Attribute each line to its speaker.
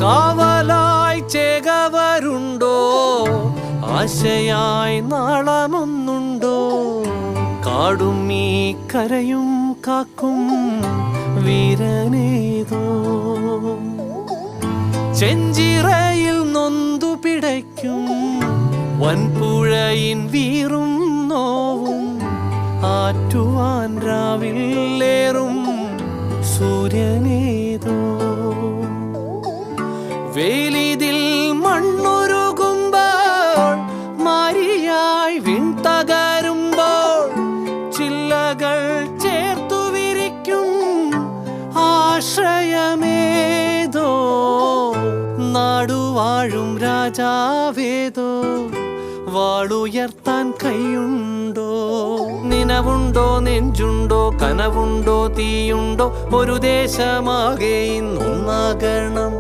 Speaker 1: കാവലായി ചേകവരുണ്ടോ, ആശയായി നാളമൊന്നുണ്ടോ? കാടും ഈ കരയും കാക്കും വീരനേതോ, ചെഞ്ചിറയിൽ നൊന്തു പിടയ്ക്കും വൻപുഴയിൻ വീറും നോവും, ആറ്റുവാൻ രാവിലേറും സൂര്യനേതോ. വേലിതിൽ മണ്ണുരുകുമ്പോൾ മാരിയായി വിൺതകരുമ്പോൾ, ചില്ലകൾ ചേർത്തു വിരിക്കും ആശ്രയമേതോ. നാടുവാഴും രാജാവേതോ, വാളുയർത്താൻ കൈയുണ്ടോ? നിനവുണ്ടോ, നെഞ്ചുണ്ടോ, കനവുണ്ടോ, തീയുണ്ടോ? ഒരു ദേശമാകെ ഇന്നൊന്നാകണം.